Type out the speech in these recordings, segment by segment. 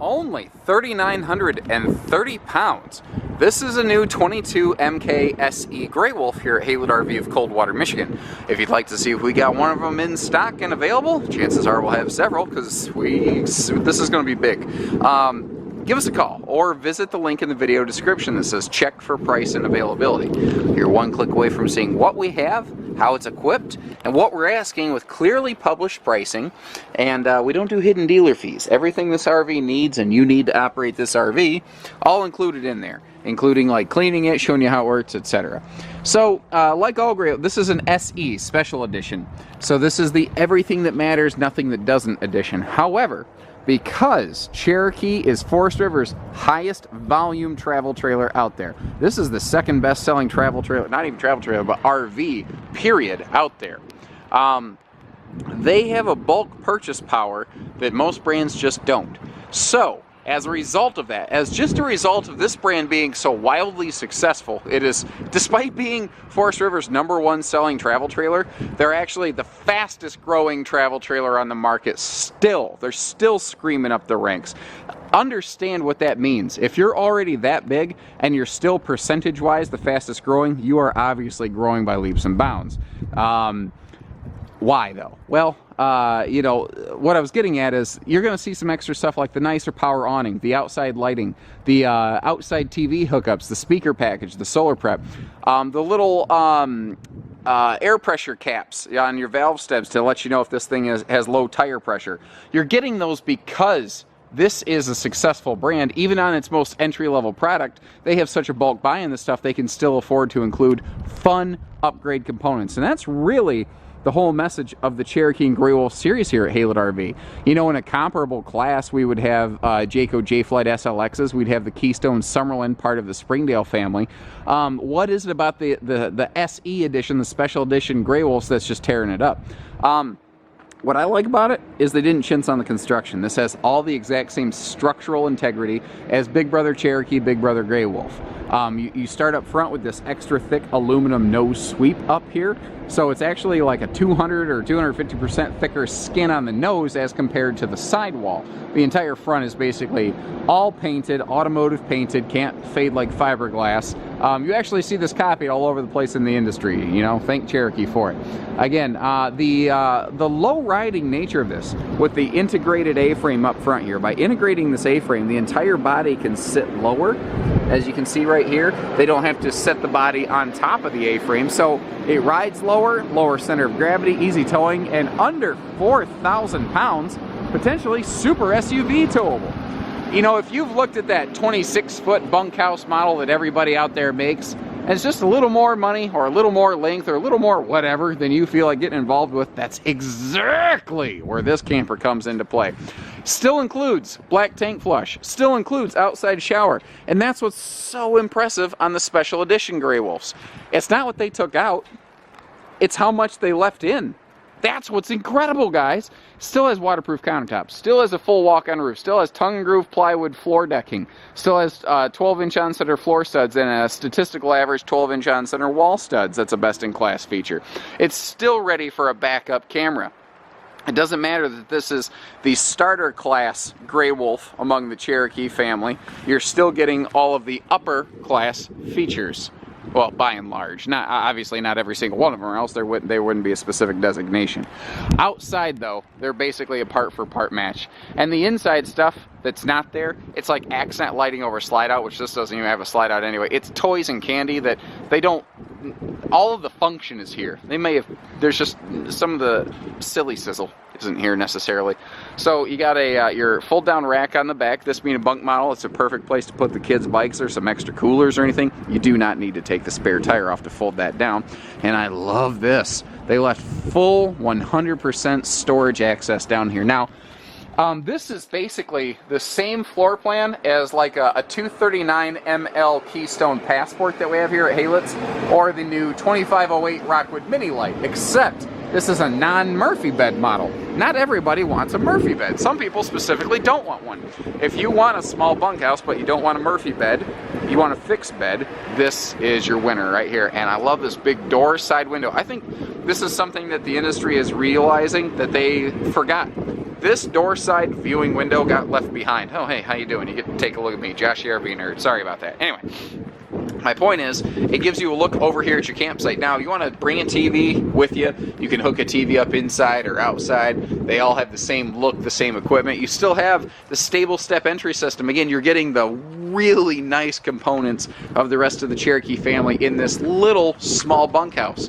only 3,930 pounds. This is a new 22 MK SE Grey Wolf here at Haylett RV of Coldwater, Michigan. If you'd like to see if we got one of them in stock and available, chances are we'll have several because this is going to be big. Give us a call or visit the link in the video description that says check for price and availability. You're one click away from seeing what we have, how it's equipped, and what we're asking with clearly published pricing. And we don't do hidden dealer fees. Everything this RV needs and you need to operate this RV, all included in there, including like cleaning it, showing you how it works, etc. So like all Grey, this is an SE special edition. So this is the everything that matters, nothing that doesn't edition. However, because Cherokee is Forest River's highest volume travel trailer out there. This is the second best selling travel trailer, not even travel trailer, but RV, period, out there. They have a bulk purchase power that most brands just don't. So, as a result of that, as just a result of this brand being so wildly successful, it is, despite being Forest River's #1 selling travel trailer, they're actually the fastest growing travel trailer on the market still. They're still screaming up the ranks. Understand what that means. If you're already that big and you're still percentage-wise the fastest growing, you are obviously growing by leaps and bounds. Why though? Well, you know, what I was getting at is you're going to see some extra stuff like the nicer power awning, the outside lighting, the outside TV hookups, the speaker package, the solar prep, the little air pressure caps on your valve stems to let you know if this thing has low tire pressure. You're getting those because this is a successful brand. Even on its most entry-level product, they have such a bulk buy in this stuff, they can still afford to include fun upgrade components. And that's really the whole message of the Cherokee and Grey Wolf series here at Haylett RV. You know, in a comparable class, we would have Jayco J-Flight SLXs. We'd have the Keystone Summerlin, part of the Springdale family. What is it about the SE edition, the special edition Grey Wolves that's just tearing it up? What I like about it is they didn't chintz on the construction. This has all the exact same structural integrity as Big Brother Cherokee, Big Brother Grey Wolf. You start up front with this extra thick aluminum nose sweep up here. So it's actually like a 200 or 250% thicker skin on the nose as compared to the sidewall. The entire front is basically all painted, automotive painted, can't fade like fiberglass. You actually see this copied all over the place in the industry, you know, thank Cherokee for it. Again, the low riding nature of this with the integrated A-frame up front here, by integrating this A-frame, the entire body can sit lower. As you can see right here, they don't have to set the body on top of the A-frame, so it rides lower, lower center of gravity, easy towing, and under 4,000 pounds, potentially super SUV towable. You know, if you've looked at that 26-foot bunkhouse model that everybody out there makes, and it's just a little more money or a little more length or a little more whatever than you feel like getting involved with, that's exactly where this camper comes into play. Still includes black tank flush, still includes outside shower, and that's what's so impressive on the special edition Grey Wolves. It's not what they took out, it's how much they left in. That's what's incredible, guys. Still has waterproof countertops, still has a full walk-on roof, still has tongue and groove plywood floor decking, still has 12-inch on-center floor studs and a statistical average 12-inch on-center wall studs. That's a best-in-class feature. It's still ready for a backup camera. It doesn't matter that this is the starter class Grey Wolf among the Cherokee family. You're still getting all of the upper class features. Well, by and large. Not obviously not every single one of them, or else there wouldn't be a specific designation. Outside, though, they're basically a part-for-part match. And the inside stuff that's not there, it's like accent lighting over slide-out, which this doesn't even have a slide-out anyway. It's toys and candy that they don't... All of the function is here. They may have... There's just some of the silly sizzle isn't here necessarily. So you got your fold-down rack on the back. This being a bunk model, it's a perfect place to put the kids' bikes or some extra coolers or anything. You do not need to take the spare tire off to fold that down. And I love this. They left full 100% storage access down here. Now, this is basically the same floor plan as like a 239 ML Keystone Passport that we have here at Haylett's, or the new 2508 Rockwood Mini Light, except this is a non-Murphy bed model. Not everybody wants a Murphy bed. Some people specifically don't want one. If you want a small bunkhouse but you don't want a Murphy bed, you want a fixed bed, this is your winner right here. And I love this big door side window. I think this is something that the industry is realizing that they forgot. this door side viewing window got left behind. Oh, hey, how you doing? You get to take a look at me, Josh Yarby nerd. Sorry about that. Anyway, my point is, it gives you a look over here at your campsite. Now, you want to bring a TV with you, you can hook a TV up inside or outside. They all have the same look, the same equipment. You still have the stable step entry system. Again, you're getting the really nice components of the rest of the Cherokee family in this little small bunkhouse.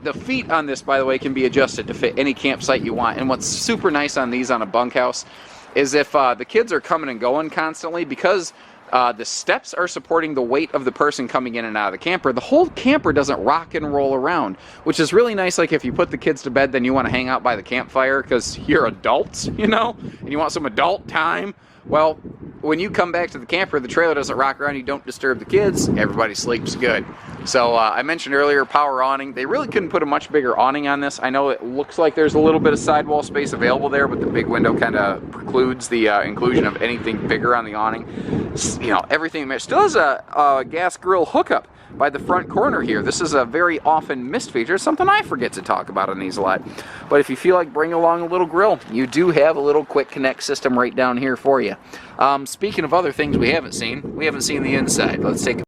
The feet on this, by the way, can be adjusted to fit any campsite you want. And what's super nice on these on a bunkhouse is if the kids are coming and going constantly, because the steps are supporting the weight of the person coming in and out of the camper, the whole camper doesn't rock and roll around, which is really nice. Like if you put the kids to bed, then you want to hang out by the campfire because you're adults, you know, and you want some adult time. Well, when you come back to the camper, the trailer doesn't rock around, you don't disturb the kids, everybody sleeps good. So I mentioned earlier, power awning. They really couldn't put a much bigger awning on this. I know it looks like there's a little bit of sidewall space available there, but the big window kind of precludes the inclusion of anything bigger on the awning. You know, everything still has a gas grill hookup by the front corner here. This is a very often missed feature, something I forget to talk about on these a lot. But if you feel like bringing along a little grill, you do have a little quick connect system right down here for you. Speaking of other things we haven't seen the inside. Let's take a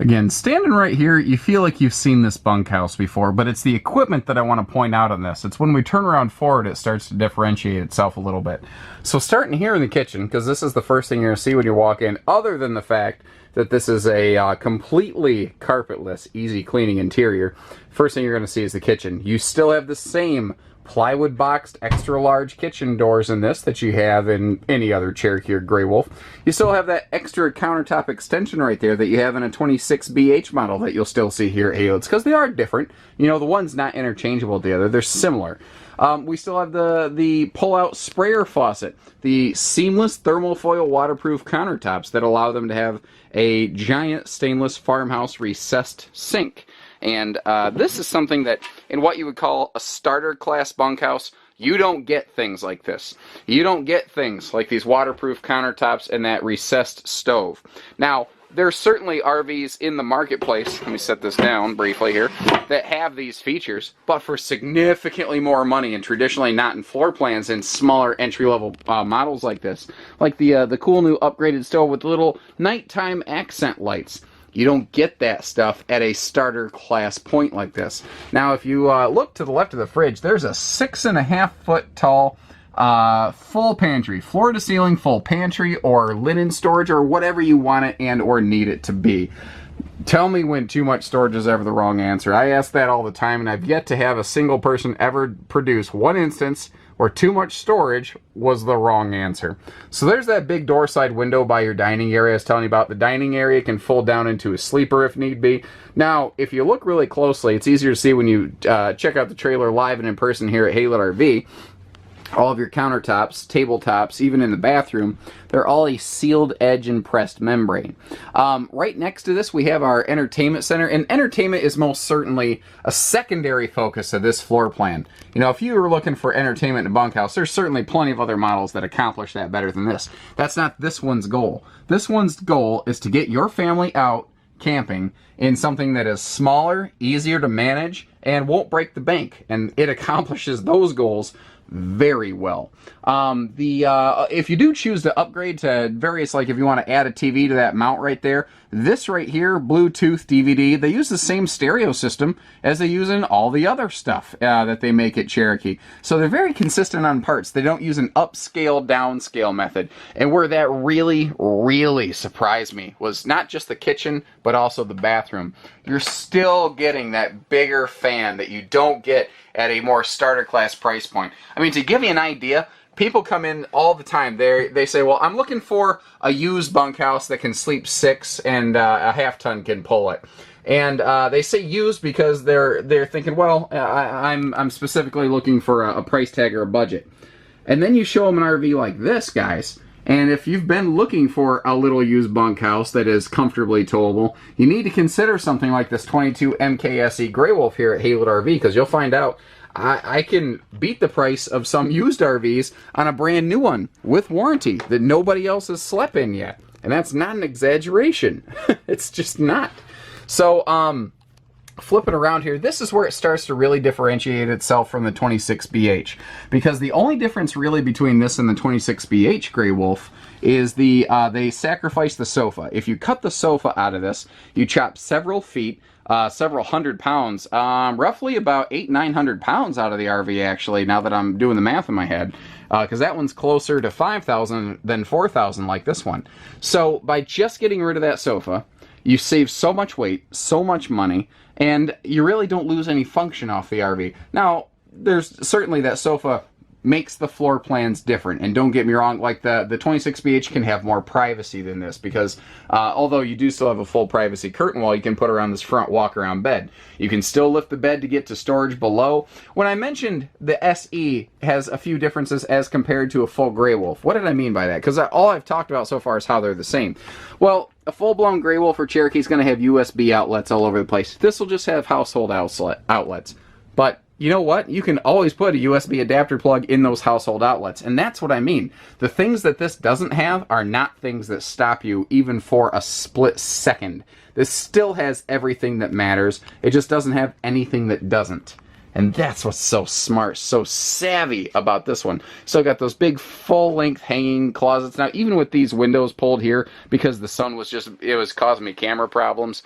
Again, standing right here, you feel like you've seen this bunkhouse before, but it's the equipment that I want to point out on this. It's when we turn around forward, it starts to differentiate itself a little bit. So starting here in the kitchen, because this is the first thing you're going to see when you walk in, other than the fact that this is a completely carpetless, easy cleaning interior, first thing you're going to see is the kitchen. You still have the same plywood boxed extra large kitchen doors in this that you have in any other Cherokee or Grey Wolf. You still have that extra countertop extension right there that you have in a 26BH model that you'll still see here at Halo's, because they are different. You know, the one's not interchangeable with the other, they're similar. We still have the pull-out sprayer faucet, the seamless thermofoil waterproof countertops that allow them to have a giant stainless farmhouse recessed sink. And this is something that, in what you would call a starter class bunkhouse, you don't get things like this. You don't get things like these waterproof countertops and that recessed stove. Now, there's certainly RVs in the marketplace, let me set this down briefly here, that have these features, but for significantly more money and traditionally not in floor plans in smaller entry-level models like this. Like the cool new upgraded stove with little nighttime accent lights. You don't get that stuff at a starter class point like this. Now, if you look to the left of the fridge, there's a 6.5 foot tall full pantry, floor to ceiling full pantry or linen storage or whatever you want it and or need it to be. Tell me when too much storage is ever the wrong answer. I ask that all the time, and I've yet to have a single person ever produce one instance where too much storage was the wrong answer. So there's that big door side window by your dining area I was telling you about. The dining area can fold down into a sleeper if need be. Now, if you look really closely, it's easier to see when you check out the trailer live and in person here at Haylett RV. All of your countertops, tabletops, even in the bathroom, they're all a sealed edge and pressed membrane. Right next to this, we have our entertainment center, and entertainment is most certainly a secondary focus of this floor plan. You know, if you were looking for entertainment in a bunkhouse, there's certainly plenty of other models that accomplish that better than this. That's not this one's goal. This one's goal is to get your family out camping in something that is smaller, easier to manage, and won't break the bank. And it accomplishes those goals very well. If you do choose to upgrade to various, like if you want to add a TV to that mount right there, this right here, Bluetooth DVD, they use the same stereo system as they use in all the other stuff that they make at Cherokee. So they're very consistent on parts. They don't use an upscale, downscale method. And where that really, really surprised me was not just the kitchen, but also the bathroom. You're still getting that bigger fan that you don't get at a more starter class price point. I mean, to give you an idea, people come in all the time. They say, well, I'm looking for a used bunkhouse that can sleep 6 and a half-ton can pull it. And they say used because they're thinking, well, I'm specifically looking for a price tag or a budget. And then you show them an RV like this, guys. And if you've been looking for a little used bunkhouse that is comfortably towable, you need to consider something like this 22 MKSE Grey Wolf here at Haylett RV, because you'll find out I can beat the price of some used RVs on a brand new one with warranty that nobody else has slept in yet. And that's not an exaggeration. It's just not. So, flip it around here, this is where it starts to really differentiate itself from the 26BH. Because the only difference really between this and the 26BH Grey Wolf is they sacrifice the sofa. If you cut the sofa out of this, you chop several feet, several hundred pounds, roughly about 800-900 pounds out of the RV actually, now that I'm doing the math in my head. Because that one's closer to 5,000 than 4,000 like this one. So by just getting rid of that sofa, you save so much weight, so much money, and you really don't lose any function off the RV. Now, there's certainly that sofa makes the floor plans different, and don't get me wrong, like the 26BH can have more privacy than this, because although you do still have a full privacy curtain wall you can put around this front walk-around bed, you can still lift the bed to get to storage below. When I mentioned the SE has a few differences as compared to a full Grey Wolf, what did I mean by that? Because all I've talked about so far is how they're the same. Well, a full-blown Grey Wolf or Cherokee is going to have USB outlets all over the place. This will just have household outlets. But you know what? You can always put a USB adapter plug in those household outlets, and that's what I mean. The things that this doesn't have are not things that stop you even for a split second. This still has everything that matters. It just doesn't have anything that doesn't. And that's what's so smart, so savvy about this one. Still got those big full-length hanging closets. Now, even with these windows pulled here, because the sun was it was causing me camera problems,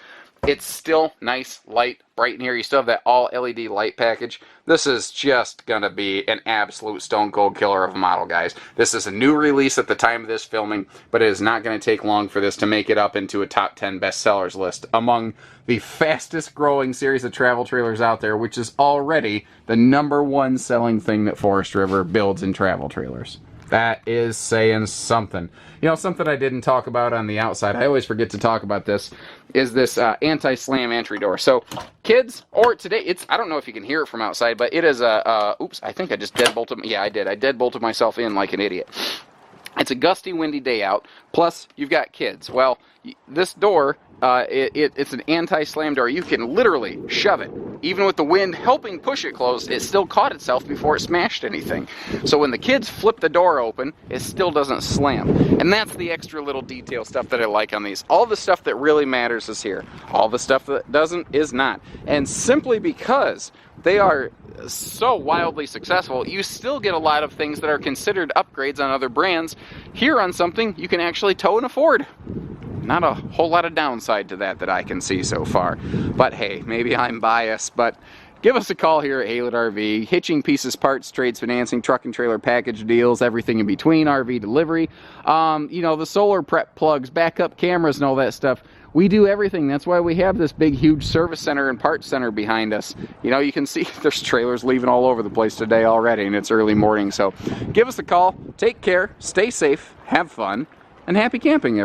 it's still nice, light, bright in here. You still have that all LED light package. This is just going to be an absolute stone cold killer of a model, guys. This is a new release at the time of this filming, but it is not going to take long for this to make it up into a top 10 bestsellers list among the fastest growing series of travel trailers out there, which is already the #1 selling thing that Forest River builds in travel trailers. That is saying something. You know, something I didn't talk about on the outside, I always forget to talk about this, is this anti-slam entry door. So, kids, or today, I don't know if you can hear it from outside, but it is oops, I think I just deadbolted, yeah, I did. I deadbolted myself in like an idiot. It's a gusty, windy day out, plus you've got kids. Well, this door, it's an anti-slam door. You can literally shove it. Even with the wind helping push it closed, it still caught itself before it smashed anything. So when the kids flip the door open, it still doesn't slam. And that's the extra little detail stuff that I like on these. All the stuff that really matters is here. All the stuff that doesn't is not. And simply because they are so wildly successful, you still get a lot of things that are considered upgrades on other brands here on something you can actually tow and afford. Not a whole lot of downside to that I can see so far. But hey, maybe I'm biased, but give us a call here at Haylett RV. Hitching, pieces, parts, trades, financing, truck and trailer package deals, everything in between, RV delivery. You know, the solar prep plugs, backup cameras and all that stuff. We do everything. That's why we have this big, huge service center and parts center behind us. You know, you can see there's trailers leaving all over the place today already, and it's early morning. So give us a call. Take care. Stay safe. Have fun. And happy camping, everyone.